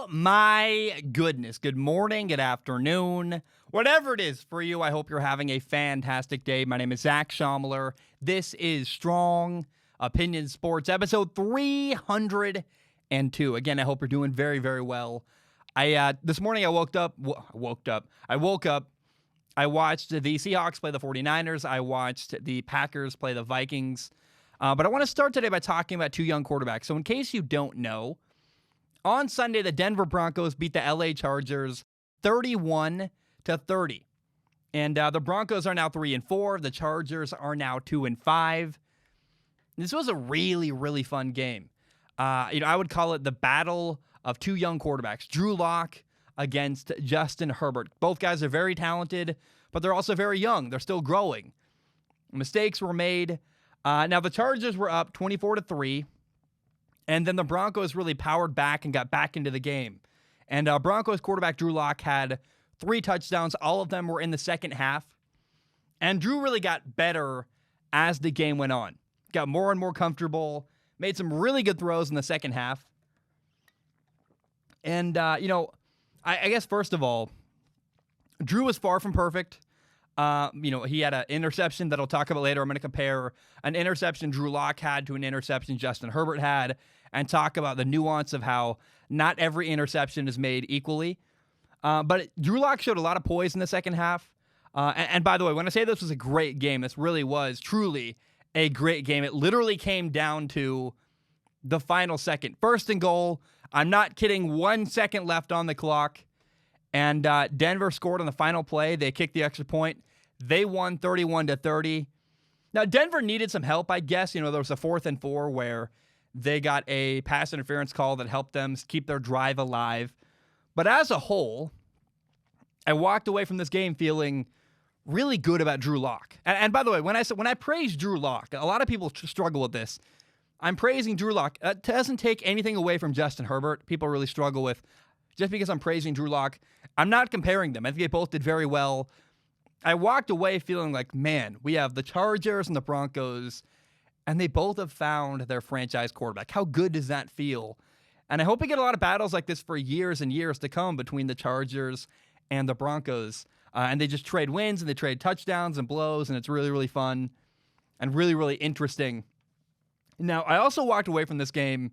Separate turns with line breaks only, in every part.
Oh my goodness. Good morning, good afternoon, whatever it is for you. I hope you're having a fantastic day. My name is Zach Schomler. This is Strong Opinion Sports, episode 302. Again, I hope you're doing very, very well. This morning I woke up. I watched the Seahawks play the 49ers. I watched the Packers play the Vikings. But I want to start today by talking about two young quarterbacks. So in case you don't know, on Sunday, the Denver Broncos beat the LA Chargers 31-30. And the Broncos are now 3-4. The Chargers are now 2-5. This was a really, really fun game. I would call it the battle of two young quarterbacks, Drew Lock against Justin Herbert. Both guys are very talented, but they're also very young. They're still growing. Mistakes were made. Now, the Chargers were up 24-3. And then the Broncos really powered back and got back into the game. And Broncos quarterback Drew Lock had 3 touchdowns. All of them were in the second half. And Drew really got better as the game went on. Got more and more comfortable. Made some really good throws in the second half. And, I guess first of all, Drew was far from perfect. He had an interception that I'll talk about later. I'm going to compare an interception Drew Lock had to an interception Justin Herbert had and talk about the nuance of how not every interception is made equally. But Drew Lock showed a lot of poise in the second half. And by the way, when I say this was a great game, this really was truly a great game. It literally came down to the final second. First and goal. I'm not kidding. 1 second left on the clock. And Denver scored on the final play. They kicked the extra point. They won 31-30. Now, Denver needed some help, I guess. There was a 4th and 4 where they got a pass interference call that helped them keep their drive alive. But as a whole, I walked away from this game feeling really good about Drew Lock. And by the way, when I praise Drew Lock, a lot of people struggle with this. I'm praising Drew Lock. It doesn't take anything away from Justin Herbert. People really struggle with, just because I'm praising Drew Lock, I'm not comparing them. I think they both did very well. I walked away feeling like, man, we have the Chargers and the Broncos, and they both have found their franchise quarterback. How good does that feel? And I hope we get a lot of battles like this for years and years to come between the Chargers and the Broncos. And they just trade wins and they trade touchdowns and blows, and it's really, really fun and really, really interesting. Now, I also walked away from this game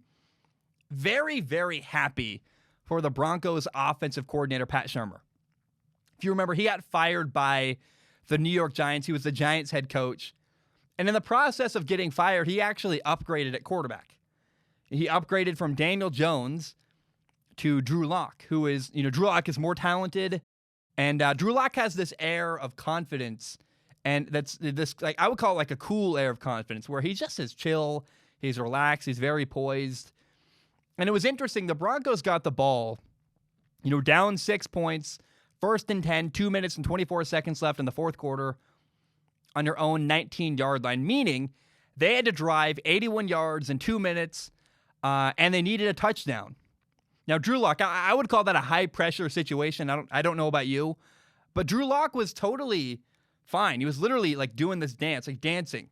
very, very happy for the Broncos offensive coordinator, Pat Shurmur. If you remember, he got fired by the New York Giants. He was the Giants head coach. And in the process of getting fired, he actually upgraded at quarterback. He upgraded from Daniel Jones to Drew Lock, who is, Drew Lock is more talented. And Drew Lock has this air of confidence. And that's this, I would call it like a cool air of confidence, where he's just as chill, he's relaxed, he's very poised. And it was interesting, the Broncos got the ball, down 6 points, 1st and 10, 2 minutes and 24 seconds left in the fourth quarter on their own 19-yard line, meaning they had to drive 81 yards in 2 minutes, and they needed a touchdown. Now, Drew Lock, I would call that a high-pressure situation. I don't know about you, but Drew Lock was totally fine. He was literally doing this dance, dancing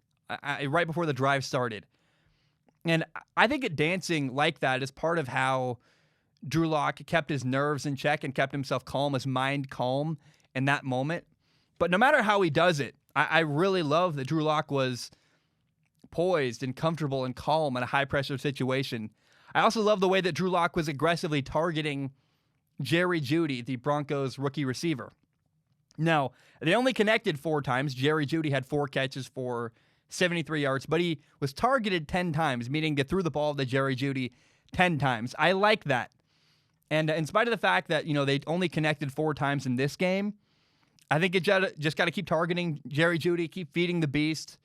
right before the drive started. And I think dancing like that is part of how Drew Lock kept his nerves in check and kept himself calm, his mind calm in that moment. But no matter how he does it, I really love that Drew Lock was poised and comfortable and calm in a high-pressure situation. I also love the way that Drew Lock was aggressively targeting Jerry Jeudy, the Broncos rookie receiver. Now, they only connected 4 times. Jerry Jeudy had 4 catches for 73 yards, but he was targeted 10 times, meaning they threw the ball to Jerry Jeudy 10 times. I like that. And in spite of the fact that, they only connected 4 times in this game, I think it just got to keep targeting Jerry Jeudy, keep feeding the beast.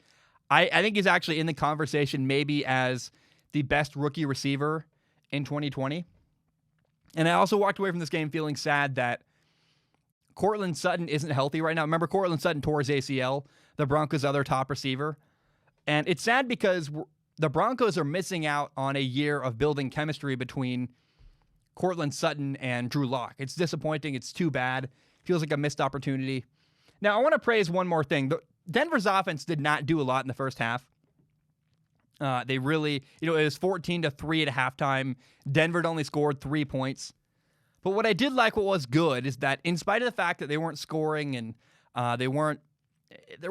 I think he's actually in the conversation maybe as the best rookie receiver in 2020. And I also walked away from this game feeling sad that Courtland Sutton isn't healthy right now. Remember, Courtland Sutton tore his ACL, the Broncos' other top receiver. And it's sad because the Broncos are missing out on a year of building chemistry between Courtland Sutton and Drew Lock. It's disappointing. It's too bad. Feels like a missed opportunity. Now, I want to praise one more thing. Denver's offense did not do a lot in the first half. They really, it was 14-3 at halftime. Denver had only scored 3 points. But what I did like, what was good, is that in spite of the fact that they weren't scoring and there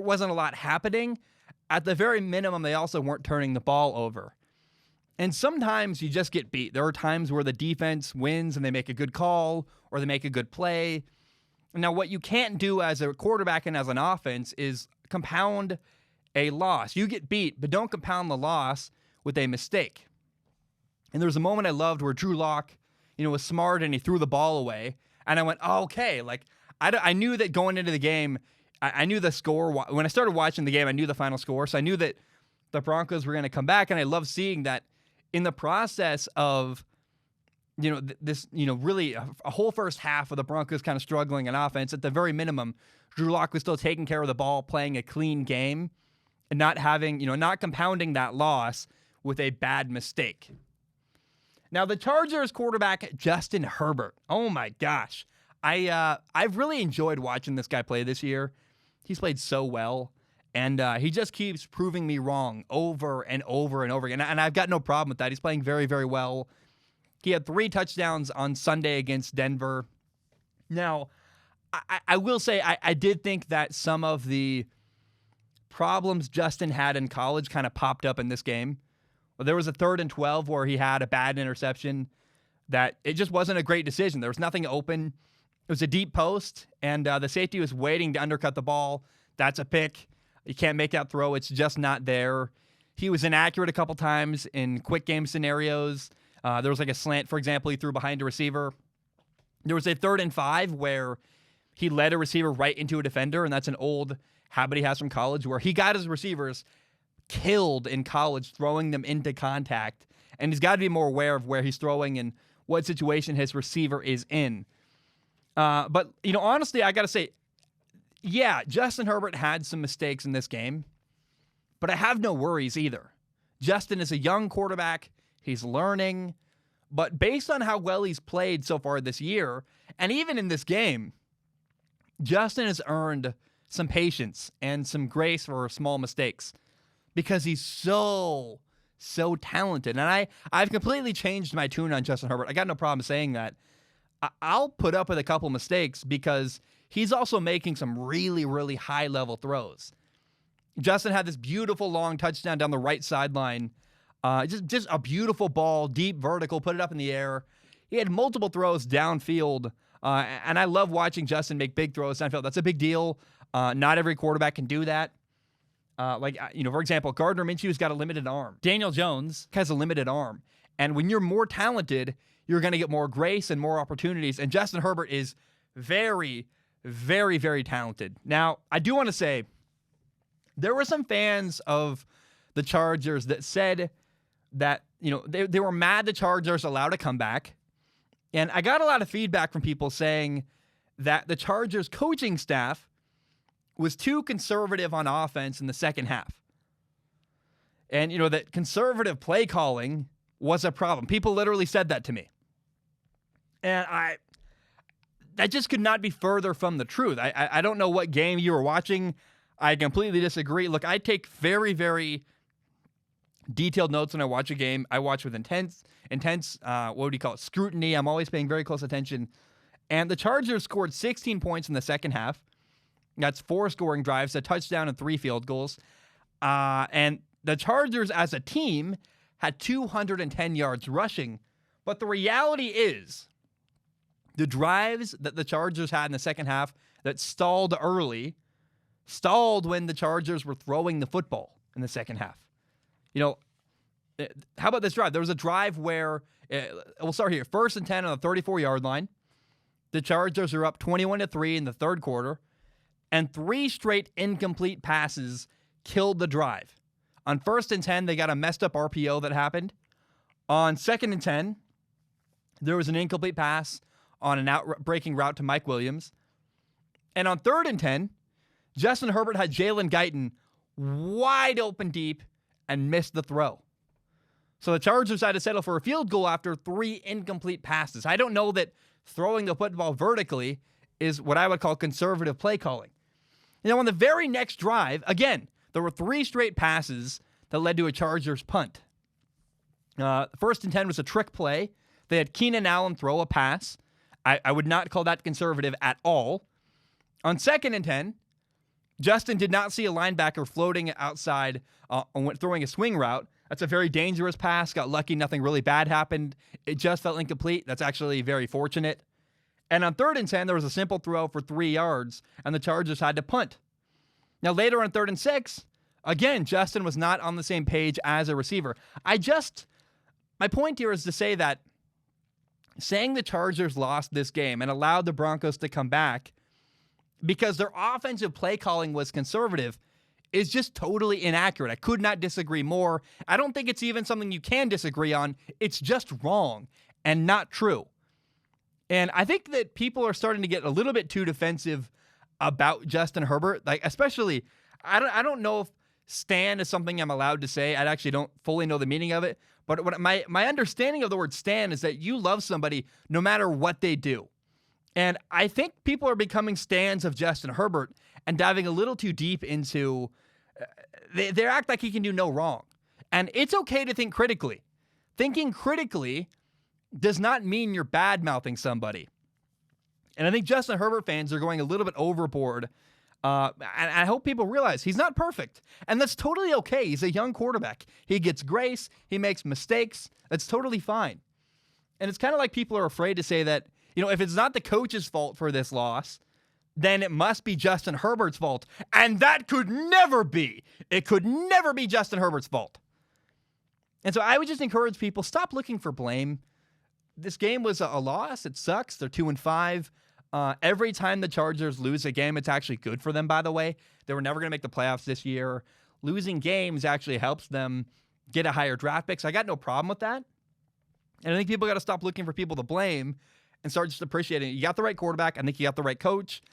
wasn't a lot happening, at the very minimum, they also weren't turning the ball over. And sometimes you just get beat. There are times where the defense wins and they make a good call or they make a good play. Now, what you can't do as a quarterback and as an offense is compound a loss. You get beat, but don't compound the loss with a mistake. And there was a moment I loved where Drew Lock, was smart and he threw the ball away. And I went, oh, okay. Like, I knew that going into the game, I knew the score. When I started watching the game, I knew the final score. So I knew that the Broncos were going to come back. And I love seeing that in the process of, really a whole first half of the Broncos kind of struggling in offense. At the very minimum, Drew Lock was still taking care of the ball, playing a clean game, and not having, not compounding that loss with a bad mistake. Now, the Chargers quarterback, Justin Herbert. Oh, my gosh. I've really enjoyed watching this guy play this year. He's played so well, and he just keeps proving me wrong over and over and over again, and I've got no problem with that. He's playing very, very well. He had 3 touchdowns on Sunday against Denver. Now, I will say I did think that some of the problems Justin had in college kind of popped up in this game. Well, there was a 3rd and 12 where he had a bad interception that it just wasn't a great decision. There was nothing open. It was a deep post, and the safety was waiting to undercut the ball. That's a pick. You can't make that throw. It's just not there. He was inaccurate a couple times in quick game scenarios. There was like a slant, for example, he threw behind a receiver. There was a 3rd and 5 where he led a receiver right into a defender, and that's an old habit he has from college where he got his receivers killed in college, throwing them into contact. And he's got to be more aware of where he's throwing and what situation his receiver is in. But, honestly, I got to say, yeah, Justin Herbert had some mistakes in this game, but I have no worries either. Justin is a young quarterback. He's learning. But based on how well he's played so far this year, and even in this game, Justin has earned some patience and some grace for small mistakes because he's so talented. And I've completely changed my tune on Justin Herbert. I got no problem saying that. I'll put up with a couple mistakes because he's also making some really, really high-level throws. Justin had this beautiful long touchdown down the right sideline. Just a beautiful ball, deep vertical, put it up in the air. He had multiple throws downfield, and I love watching Justin make big throws downfield. That's a big deal. Not every quarterback can do that. For example, Gardner Minshew's got a limited arm. Daniel Jones has a limited arm. And when you're more talented, you're going to get more grace and more opportunities. And Justin Herbert is very, very, very talented. Now, I do want to say, there were some fans of the Chargers that said that, they were mad the Chargers allowed a comeback. And I got a lot of feedback from people saying that the Chargers coaching staff was too conservative on offense in the second half. And, that conservative play calling was a problem. People literally said that to me. And that just could not be further from the truth. I don't know what game you were watching. I completely disagree. Look, I take very, very detailed notes when I watch a game. I watch with intense, scrutiny. I'm always paying very close attention. And the Chargers scored 16 points in the second half. That's 4 scoring drives, a touchdown, and 3 field goals. And the Chargers as a team had 210 yards rushing. But the reality is, the drives that the Chargers had in the second half that stalled when the Chargers were throwing the football in the second half. How about this drive? There was a drive where, we'll start here, 1st and 10 on the 34-yard line. The Chargers are up 21-3 in the third quarter, and 3 straight incomplete passes killed the drive. On 1st and 10, they got a messed up RPO that happened. On 2nd and 10, there was an incomplete pass on an out-breaking route to Mike Williams. And on 3rd and 10, Justin Herbert had Jalen Guyton wide open deep and missed the throw. So the Chargers had to settle for a field goal after 3 incomplete passes. I don't know that throwing the football vertically is what I would call conservative play calling. On the very next drive, again, there were 3 straight passes that led to a Chargers punt. 1st and 10 was a trick play. They had Keenan Allen throw a pass I would not call that conservative at all. On 2nd and 10, Justin did not see a linebacker floating outside throwing a swing route. That's a very dangerous pass. Got lucky, nothing really bad happened. It just felt incomplete. That's actually very fortunate. And on 3rd and 10, there was a simple throw for 3 yards, and the Chargers had to punt. Now, later on 3rd and 6, again, Justin was not on the same page as a receiver. My point here is to say that saying the Chargers lost this game and allowed the Broncos to come back because their offensive play calling was conservative is just totally inaccurate. I could not disagree more. I don't think it's even something you can disagree on. It's just wrong and not true. And I think that people are starting to get a little bit too defensive about Justin Herbert. Like, especially, I don't know if stan is something I'm allowed to say. I actually don't fully know the meaning of it. But my understanding of the word stan is that you love somebody no matter what they do. And I think people are becoming stans of Justin Herbert and diving a little too deep into, they act like he can do no wrong. And it's okay to think critically. Thinking critically does not mean you're bad-mouthing somebody. And I think Justin Herbert fans are going a little bit overboard. And I hope people realize he's not perfect. And that's totally okay. He's a young quarterback. He gets grace. He makes mistakes. That's totally fine. And it's kind of like people are afraid to say that, if it's not the coach's fault for this loss, then it must be Justin Herbert's fault. And that could never be. It could never be Justin Herbert's fault. And so I would just encourage people, stop looking for blame. This game was a loss. It sucks. They're 2-5. Every time the Chargers lose a game, it's actually good for them, by the way. They were never going to make the playoffs this year. Losing games actually helps them get a higher draft pick. So I got no problem with that. And I think people got to stop looking for people to blame and start just appreciating it. You got the right quarterback. I think you got the right coach.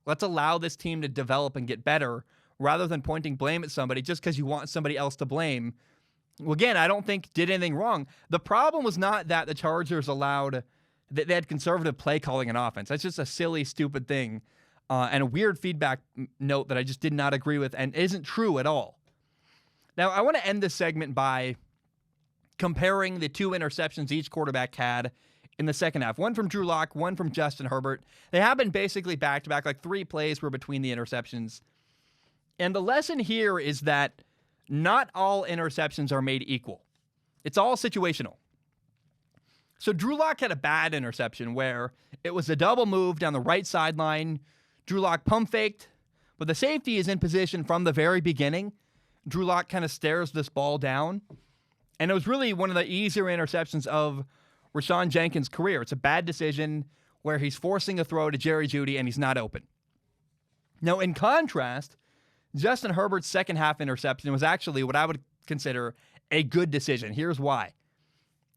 Let's allow this team to develop and get better rather than pointing blame at somebody just because you want somebody else to blame. Well, again, I don't think did anything wrong. The problem was not that the Chargers they had conservative play calling and offense. That's just a silly, stupid thing and a weird feedback note that I just did not agree with and isn't true at all. Now, I want to end this segment by comparing the 2 interceptions each quarterback had in the second half. One from Drew Lock, one from Justin Herbert. They happened basically back-to-back, like 3 plays were between the interceptions. And the lesson here is that not all interceptions are made equal. It's all situational. So Drew Lock had a bad interception where it was a double move down the right sideline. Drew Lock pump faked, but the safety is in position from the very beginning. Drew Lock kind of stares this ball down. And it was really one of the easier interceptions of Rashawn Jenkins' career. It's a bad decision where he's forcing a throw to Jerry Jeudy and he's not open. Now, in contrast, Justin Herbert's second half interception was actually what I would consider a good decision. Here's why.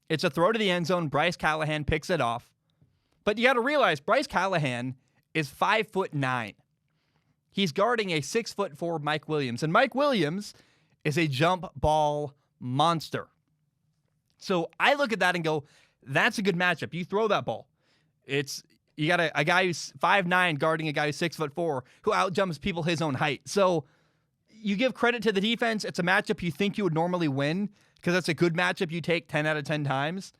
It's a throw to the end zone. Bryce Callahan picks it off. But you got to realize Bryce Callahan is 5'9". He's guarding a 6'4" Mike Williams. And Mike Williams is a jump ball monster. So I look at that and go, that's a good matchup. You throw that ball. You got a guy who's 5'9" guarding a guy who's 6'4" who outjumps people his own height. So you give credit to the defense. It's a matchup you think you would normally win because that's a good matchup you take 10 out of 10 times.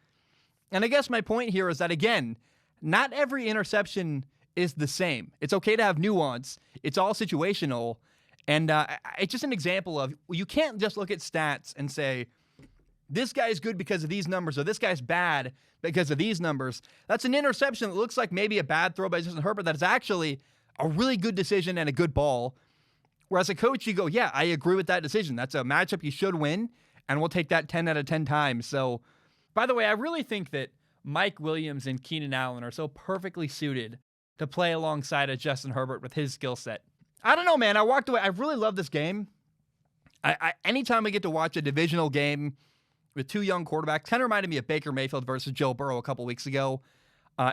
And I guess my point here is that, again, not every interception is the same. It's okay to have nuance. It's all situational. And it's just an example of you can't just look at stats and say, this guy's good because of these numbers or this guy's bad because of these numbers. That's an interception that looks like maybe a bad throw by Justin Herbert that is actually a really good decision and a good ball. Whereas a coach, you go, yeah, I agree with that decision. That's a matchup you should win, and we'll take that 10 out of 10 times. So, by the way, I really think that Mike Williams and Keenan Allen are so perfectly suited to play alongside of Justin Herbert with his skill set. I don't know, man. I walked away. I really love this game. Anytime I get to watch a divisional game with 2 young quarterbacks, kind of reminded me of Baker Mayfield versus Joe Burrow a couple weeks ago.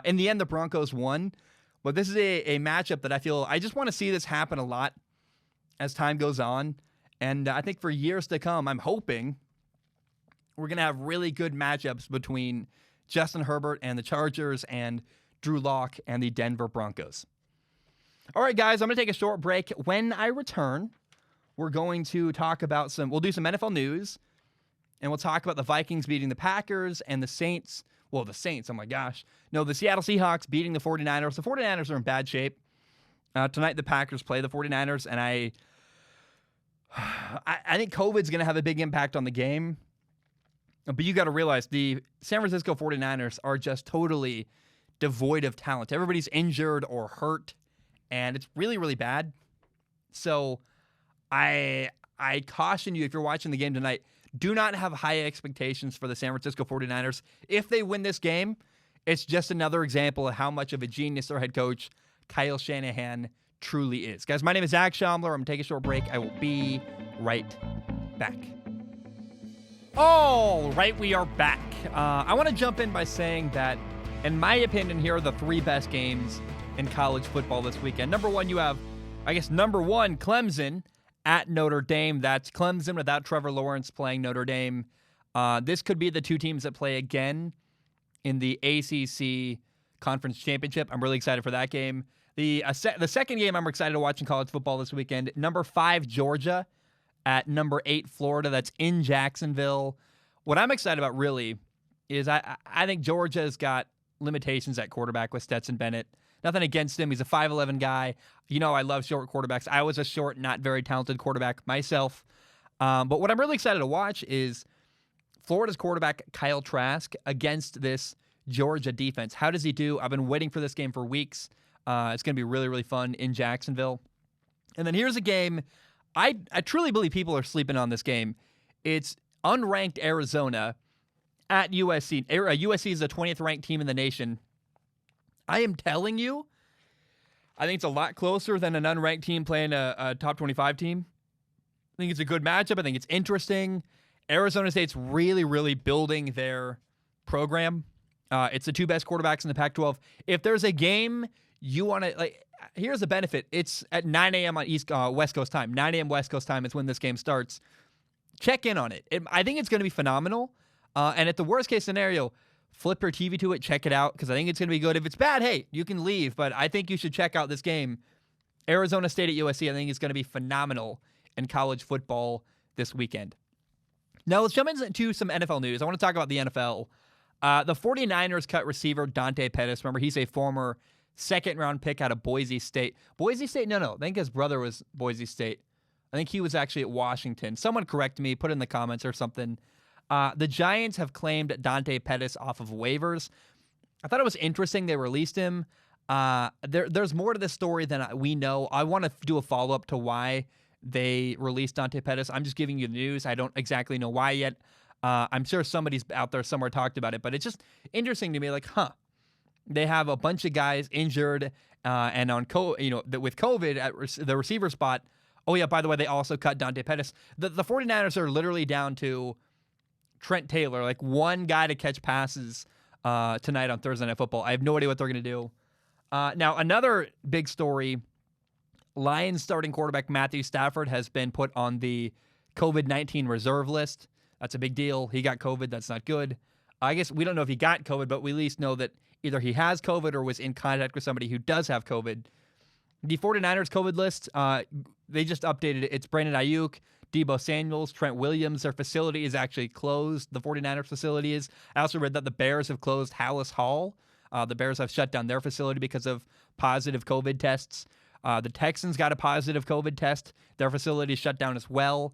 In the end, the Broncos won. But this is a matchup that I just want to see this happen a lot as time goes on. And I think for years to come, I'm hoping we're going to have really good matchups between Justin Herbert and the Chargers and Drew Lock and the Denver Broncos. All right, guys, I'm going to take a short break. When I return, we're going to talk about we'll do some NFL news, and we'll talk about the Vikings beating the Packers and the Saints the Saints. Oh my gosh. No, the Seattle Seahawks beating the 49ers. The 49ers are in bad shape. Tonight the Packers play the 49ers, and I think COVID's going to have a big impact on the game. But you got to realize the San Francisco 49ers are just totally devoid of talent. Everybody's injured or hurt, and it's really, really bad. So I caution you, if you're watching the game tonight, do not have high expectations for the San Francisco 49ers. If they win this game, it's just another example of how much of a genius their head coach, Kyle Shanahan, truly is. Guys, my name is Zach Schaumler. I'm going to take a short break. I will be right back. All right, we are back. I want to jump in by saying that, in my opinion, here are the three best games in college football this weekend. Number one, you have, Clemson at Notre Dame. That's Clemson without Trevor Lawrence playing Notre Dame. This could be the two teams that play again in the ACC Conference Championship. I'm really excited for that game. The second game I'm excited to watch in college football this weekend, number 5, Georgia at number 8, Florida. That's in Jacksonville. What I'm excited about really is I think Georgia's got limitations at quarterback with Stetson Bennett. Nothing against him. He's a 5'11 guy. You know I love short quarterbacks. I was a short, not very talented quarterback myself. But what I'm really excited to watch is Florida's quarterback, Kyle Trask, against this Georgia defense. How does he do? I've been waiting for this game for weeks. It's going to be really, really fun in Jacksonville. And then here's a game. I truly believe people are sleeping on this game. It's unranked Arizona at USC. USC is the 20th ranked team in the nation. I am telling you, I think it's a lot closer than an unranked team playing a top 25 team. I think it's a good matchup. I think it's interesting. Arizona State's really, really building their program. It's the two best quarterbacks in the Pac-12. If there's a game you want to, here's the benefit. It's at 9 a.m. on West Coast time. 9 a.m. West Coast time is when this game starts. Check in on it. I think it's going to be phenomenal. And at the worst case scenario, flip your TV to it, check it out, because I think it's going to be good. If it's bad, hey, you can leave, but I think you should check out this game. Arizona State at USC, I think it's going to be phenomenal in college football this weekend. Now, let's jump into some NFL news. I want to talk about the NFL. The 49ers cut receiver Dante Pettis. Remember, he's a former second-round pick out of Boise State. Boise State? No. I think his brother was Boise State. I think he was actually at Washington. Someone correct me, put it in the comments or something. The Giants have claimed Dante Pettis off of waivers. I thought it was interesting they released him. There's more to this story than we know. I want to do a follow-up to why they released Dante Pettis. I'm just giving you the news. I don't exactly know why yet. I'm sure somebody's out there somewhere talked about it, but it's just interesting to me. They have a bunch of guys injured and on with COVID at the receiver spot. Oh yeah, by the way, they also cut Dante Pettis. The 49ers are literally down to Trent Taylor, one guy to catch passes tonight on Thursday Night Football. I have no idea what they're going to do. Now, another big story, Lions starting quarterback Matthew Stafford has been put on the COVID-19 reserve list. That's a big deal. He got COVID. That's not good. I guess we don't know if he got COVID, but we at least know that either he has COVID or was in contact with somebody who does have COVID. The 49ers COVID list, they just updated it. It's Brandon Ayuk, Deebo Samuels, Trent Williams. Their facility is actually closed. The 49ers facility is. I also read that the Bears have closed Hallis Hall. The Bears have shut down their facility because of positive COVID tests. The Texans got a positive COVID test. Their facility is shut down as well.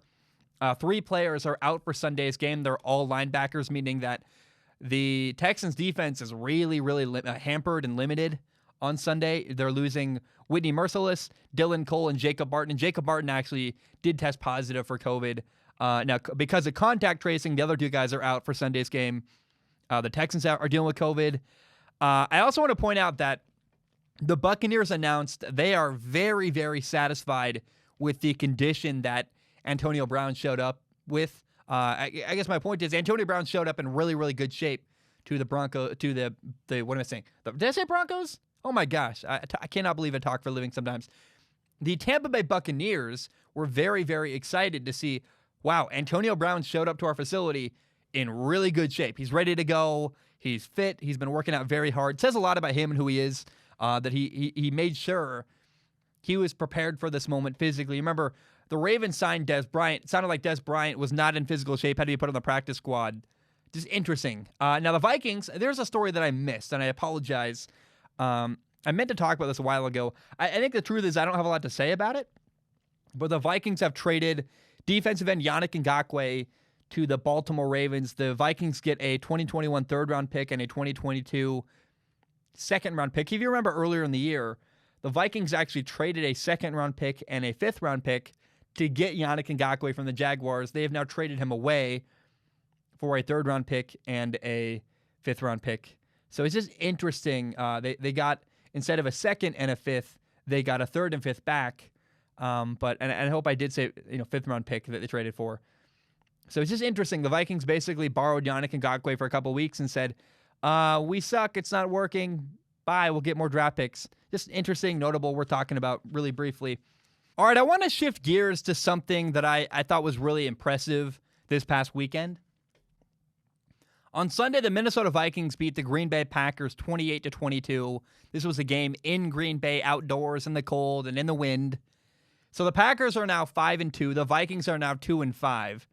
3 players are out for Sunday's game. They're all linebackers, meaning that the Texans defense is really, really hampered and limited on Sunday. They're losing Whitney Merciless, Dylan Cole, and Jacob Barton. And Jacob Barton actually did test positive for COVID. Now, because of contact tracing, the other 2 guys are out for Sunday's game. The Texans are dealing with COVID. I also want to point out that the Buccaneers announced they are very, very satisfied with the condition that Antonio Brown showed up with. I guess my point is Antonio Brown showed up in really, really good shape to the Broncos, to the what am I saying? Did I say Broncos? Oh my gosh. I cannot believe I talk for a living sometimes. The Tampa Bay Buccaneers were very, very excited to see, wow, Antonio Brown showed up to our facility in really good shape. He's ready to go. He's fit. He's been working out very hard. It says a lot about him and who he is, that he made sure he was prepared for this moment physically. Remember, the Ravens signed Dez Bryant. It sounded like Dez Bryant was not in physical shape, had to be put on the practice squad Just interesting. Now, the Vikings, there's a story that I missed, and I apologize. I meant to talk about this a while ago. I think the truth is I don't have a lot to say about it, but the Vikings have traded defensive end Yannick Ngakoue to the Baltimore Ravens. The Vikings get a 2021 third-round pick and a 2022 second-round pick. If you remember earlier in the year, the Vikings actually traded a second-round pick and a fifth-round pick to get Yannick Ngakoue from the Jaguars. They have now traded him away for a third-round pick and a fifth-round pick. So it's just interesting. They got, instead of a second and a fifth, they got a third and fifth back. But I hope I did say, fifth-round pick that they traded for. So it's just interesting. The Vikings basically borrowed Yannick Ngakoue for a couple weeks and said, we suck. It's not working. Bye. We'll get more draft picks. Just interesting, notable. We're talking about really briefly. All right, I want to shift gears to something that I thought was really impressive this past weekend. On Sunday, the Minnesota Vikings beat the Green Bay Packers 28-22. This was a game in Green Bay, outdoors in the cold and in the wind. So the Packers are now 5-2. The Vikings are now 2-5.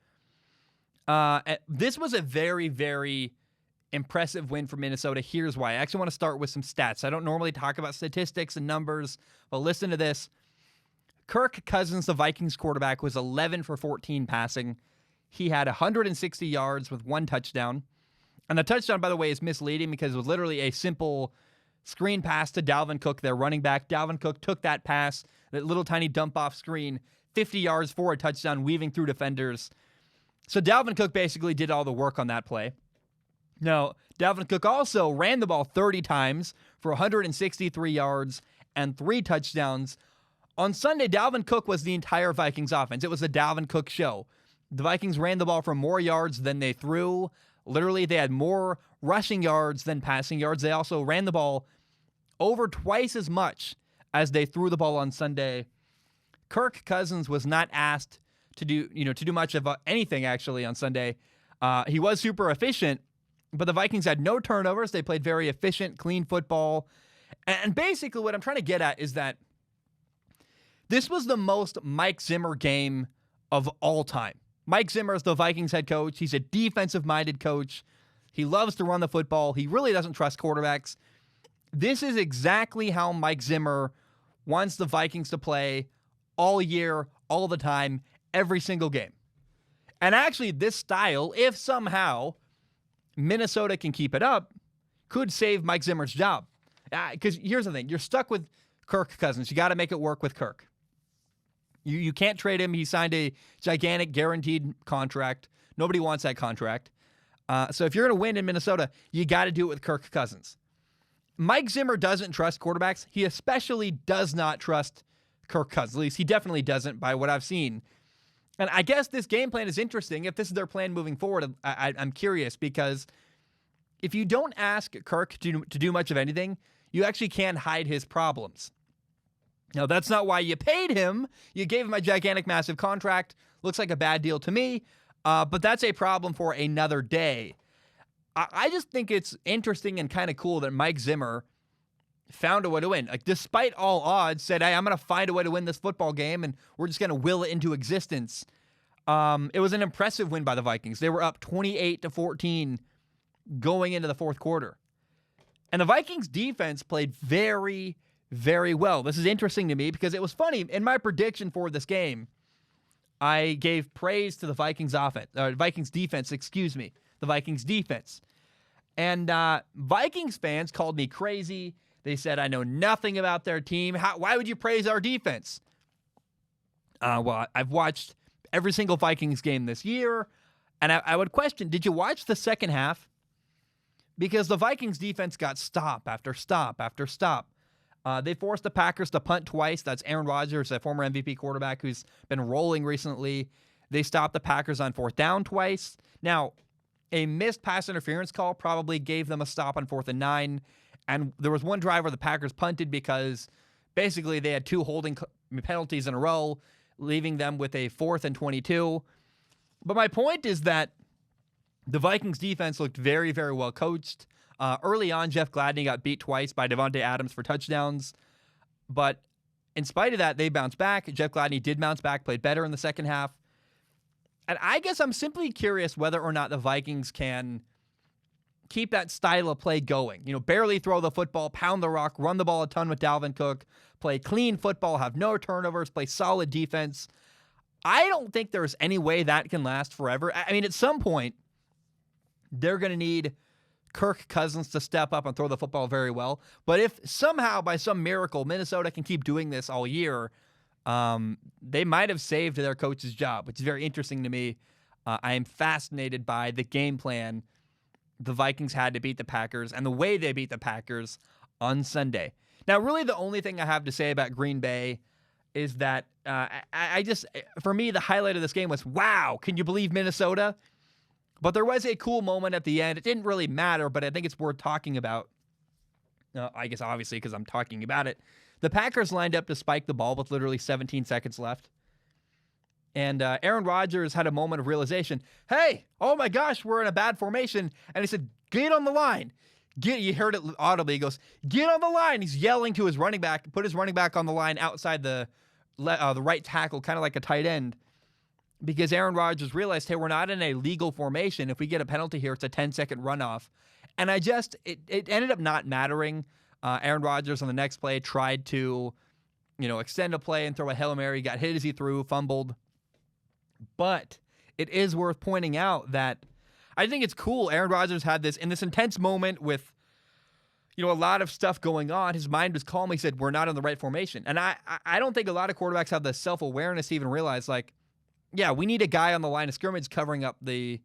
This was a very, very impressive win for Minnesota. Here's why. I actually want to start with some stats. I don't normally talk about statistics and numbers, but listen to this. Kirk Cousins, the Vikings quarterback, was 11 for 14 passing. He had 160 yards with one touchdown. And the touchdown, by the way, is misleading because it was literally a simple screen pass to Dalvin Cook, their running back. Dalvin Cook took that pass, that little tiny dump off screen, 50 yards for a touchdown, weaving through defenders. So Dalvin Cook basically did all the work on that play. Now, Dalvin Cook also ran the ball 30 times for 163 yards and 3 touchdowns. On Sunday, Dalvin Cook was the entire Vikings offense. It was a Dalvin Cook show. The Vikings ran the ball for more yards than they threw. Literally, they had more rushing yards than passing yards. They also ran the ball over twice as much as they threw the ball on Sunday. Kirk Cousins was not asked to do much of anything actually on Sunday. He was super efficient, but the Vikings had no turnovers. They played very efficient, clean football. And basically what I'm trying to get at is that this was the most Mike Zimmer game of all time. Mike Zimmer is the Vikings head coach. He's a defensive-minded coach. He loves to run the football. He really doesn't trust quarterbacks. This is exactly how Mike Zimmer wants the Vikings to play all year, all the time, every single game. And actually, this style, if somehow Minnesota can keep it up, could save Mike Zimmer's job. Because here's the thing. You're stuck with Kirk Cousins. You got to make it work with Kirk. You can't trade him. He signed a gigantic guaranteed contract. Nobody wants that contract. So if you're going to win in Minnesota, you got to do it with Kirk Cousins. Mike Zimmer doesn't trust quarterbacks. He especially does not trust Kirk Cousins. At least he definitely doesn't by what I've seen. And I guess this game plan is interesting. If this is their plan moving forward, I'm curious because if you don't ask Kirk to do much of anything, you actually can't hide his problems. Now, that's not why you paid him. You gave him a gigantic, massive contract. Looks like a bad deal to me, but that's a problem for another day. I just think it's interesting and kind of cool that Mike Zimmer found a way to win. Like, despite all odds, said, hey, I'm going to find a way to win this football game, and we're just going to will it into existence. It was an impressive win by the Vikings. They were up 28-14 going into the fourth quarter. And the Vikings defense played very, very well. This is interesting to me because it was funny. In my prediction for this game, I gave praise to the Vikings defense. The Vikings defense. And Vikings fans called me crazy. They said, I know nothing about their team. Why would you praise our defense? Well, I've watched every single Vikings game this year, and I would question, did you watch the second half? Because the Vikings defense got stop after stop after stop. They forced the Packers to punt twice. That's Aaron Rodgers, a former MVP quarterback who's been rolling recently. They stopped the Packers on fourth down twice. Now, a missed pass interference call probably gave them a stop on 4th and 9. And there was one drive where the Packers punted because basically they had 2 holding penalties in a row, leaving them with a 4th and 22. But my point is that the Vikings defense looked very, very well coached. Early on, Jeff Gladney got beat twice by Devontae Adams for touchdowns. But in spite of that, they bounced back. Jeff Gladney did bounce back, played better in the second half. And I guess I'm simply curious whether or not the Vikings can keep that style of play going. Barely throw the football, pound the rock, run the ball a ton with Dalvin Cook, play clean football, have no turnovers, play solid defense. I don't think there's any way that can last forever. I mean, at some point, they're going to need Kirk Cousins to step up and throw the football very well. But if somehow, by some miracle, Minnesota can keep doing this all year, they might have saved their coach's job, which is very interesting to me. I am fascinated by the game plan the Vikings had to beat the Packers and the way they beat the Packers on Sunday. Now, really the only thing I have to say about Green Bay is that for me, the highlight of this game was, wow, can you believe Minnesota? But there was a cool moment at the end. It didn't really matter, but I think it's worth talking about. I guess obviously because I'm talking about it. The Packers lined up to spike the ball with literally 17 seconds left. And Aaron Rodgers had a moment of realization. Hey, oh my gosh, we're in a bad formation. And he said, get on the line. You heard it audibly. He goes, get on the line. He's yelling to his running back, put his running back on the line outside the right tackle, kind of like a tight end. Because Aaron Rodgers realized, hey, we're not in a legal formation. If we get a penalty here, it's a 10-second runoff. And it ended up not mattering. Aaron Rodgers on the next play tried to, extend a play and throw a Hail Mary. Got hit as he threw, fumbled. But it is worth pointing out that I think it's cool. Aaron Rodgers had this intense moment with, a lot of stuff going on. His mind was calm. He said, we're not in the right formation. And I don't think a lot of quarterbacks have the self-awareness to even realize, like, yeah, we need a guy on the line of scrimmage covering up the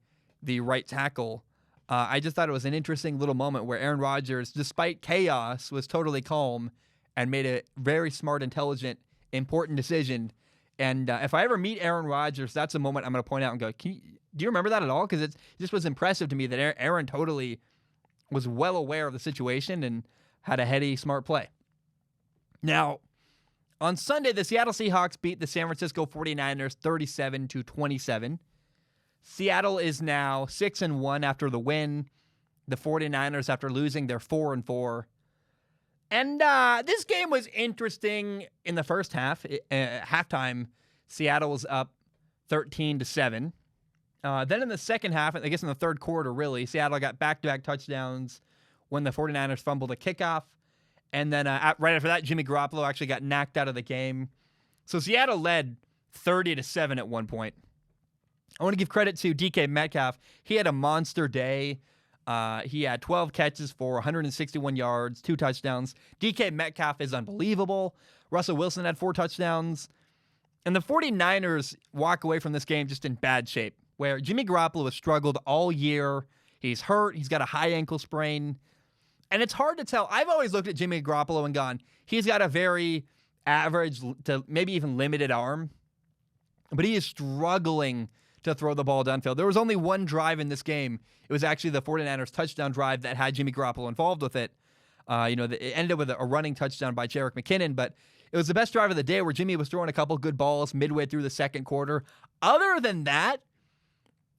right tackle. I just thought it was an interesting little moment where Aaron Rodgers, despite chaos, was totally calm and made a very smart, intelligent, important decision. And if I ever meet Aaron Rodgers, that's a moment I'm going to point out and go, do you remember that at all? Because it just was impressive to me that Aaron totally was well aware of the situation and had a heady, smart play. Now, on Sunday, the Seattle Seahawks beat the San Francisco 49ers 37-27. Seattle is now 6-1 after the win. The 49ers, after losing, they're 4-4. And this game was interesting in the first half. Halftime, Seattle was up 13-7. Then in the second half, I guess in the third quarter, really, Seattle got back-to-back touchdowns when the 49ers fumbled a kickoff. And then right after that, Jimmy Garoppolo actually got knocked out of the game. So Seattle led 30-7 at one point. I want to give credit to DK Metcalf. He had a monster day. He had 12 catches for 161 yards, 2 touchdowns. DK Metcalf is unbelievable. Russell Wilson had 4 touchdowns. And the 49ers walk away from this game just in bad shape, where Jimmy Garoppolo has struggled all year. He's hurt. He's got a high ankle sprain. And it's hard to tell. I've always looked at Jimmy Garoppolo and gone, he's got a very average to maybe even limited arm. But he is struggling to throw the ball downfield. There was only one drive in this game. It was actually the 49ers touchdown drive that had Jimmy Garoppolo involved with it. It ended up with a running touchdown by Jerick McKinnon, but it was the best drive of the day where Jimmy was throwing a couple good balls midway through the second quarter. Other than that,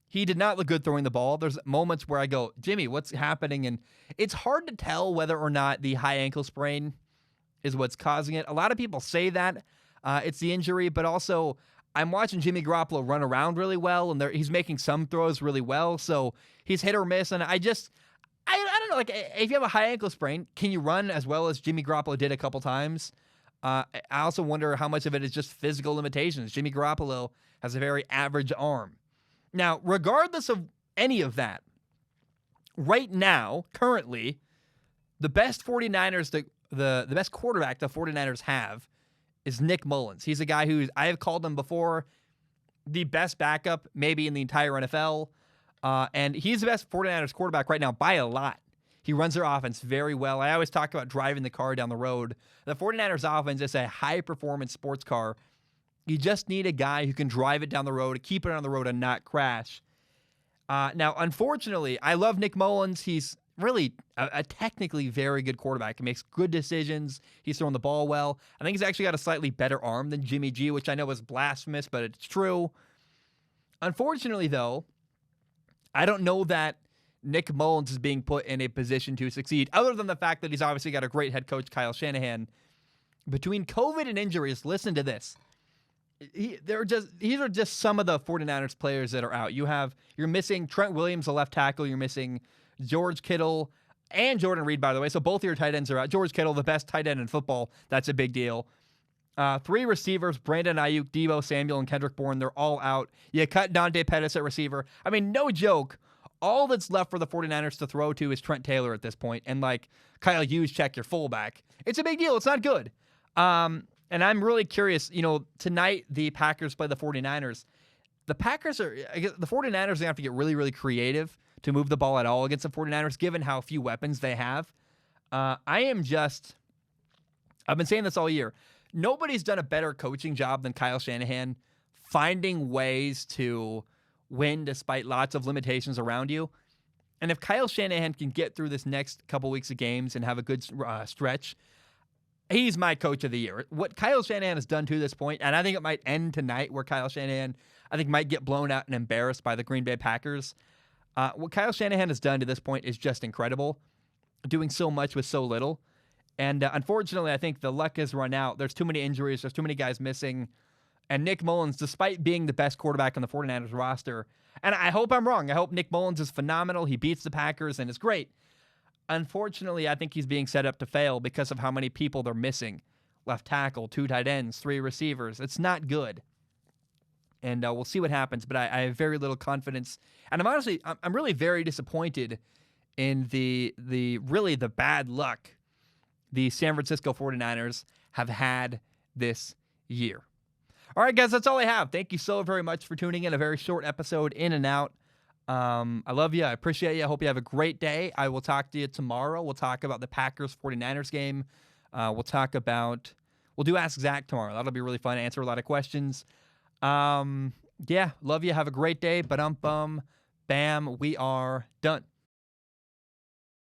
he did not look good throwing the ball. There's moments where I go, Jimmy, what's happening? And it's hard to tell whether or not the high ankle sprain is what's causing it. A lot of people say that it's the injury, but also I'm watching Jimmy Garoppolo run around really well, and he's making some throws really well. So he's hit or miss, and I don't know. Like, if you have a high ankle sprain, can you run as well as Jimmy Garoppolo did a couple times? I also wonder how much of it is just physical limitations. Jimmy Garoppolo has a very average arm. Now, regardless of any of that, right now, currently, the best 49ers, the best quarterback the 49ers have is Nick Mullins. He's a guy who I have called him before the best backup maybe in the entire NFL. And he's the best 49ers quarterback right now by a lot. He runs their offense very well. I always talk about driving the car down the road. The 49ers offense is a high-performance sports car. You just need a guy who can drive it down the road, keep it on the road, and not crash. Now, unfortunately, I love Nick Mullins. He's really a technically very good quarterback. He makes good decisions. He's throwing the ball well. I think he's actually got a slightly better arm than Jimmy G, which I know is blasphemous, but it's true. Unfortunately, though, I don't know that Nick Mullins is being put in a position to succeed, other than the fact that he's obviously got a great head coach, Kyle Shanahan. Between COVID and injuries, listen to this. These are just some of the 49ers players that are out. You're missing Trent Williams, a left tackle. You're missing George Kittle and Jordan Reed, by the way. So both of your tight ends are out. George Kittle, the best tight end in football. That's a big deal. 3 receivers, Brandon Ayuk, Deebo Samuel, and Kendrick Bourne, they're all out. You cut Dante Pettis at receiver. I mean, no joke. All that's left for the 49ers to throw to is Trent Taylor at this point, and like Kyle Juszczyk, your fullback. It's a big deal. It's not good. And I'm really curious, tonight the Packers play the 49ers. The 49ers are going to have to get really, really creative to move the ball at all against the 49ers, given how few weapons they have. I've been saying this all year. Nobody's done a better coaching job than Kyle Shanahan, finding ways to win despite lots of limitations around you. And if Kyle Shanahan can get through this next couple weeks of games and have a good stretch, he's my coach of the year. What Kyle Shanahan has done to this point, and I think it might end tonight where Kyle Shanahan, I think, might get blown out and embarrassed by the Green Bay Packers. What Kyle Shanahan has done to this point is just incredible, doing so much with so little. And unfortunately, I think the luck has run out. There's too many injuries. There's too many guys missing. And Nick Mullins, despite being the best quarterback on the 49ers roster, and I hope I'm wrong. I hope Nick Mullins is phenomenal. He beats the Packers and is great. Unfortunately, I think he's being set up to fail because of how many people they're missing. Left tackle, 2 tight ends, 3 receivers. It's not good. And we'll see what happens, but I have very little confidence. And I'm really very disappointed in the bad luck the San Francisco 49ers have had this year. All right, guys, that's all I have. Thank you so very much for tuning in. A very short episode, in and out. I love you. I appreciate you. I hope you have a great day. I will talk to you tomorrow. We'll talk about the Packers 49ers game. We'll do Ask Zach tomorrow. That'll be really fun. Answer a lot of questions. Love you. Have a great day. Ba-dum-bum. Bam. We are done.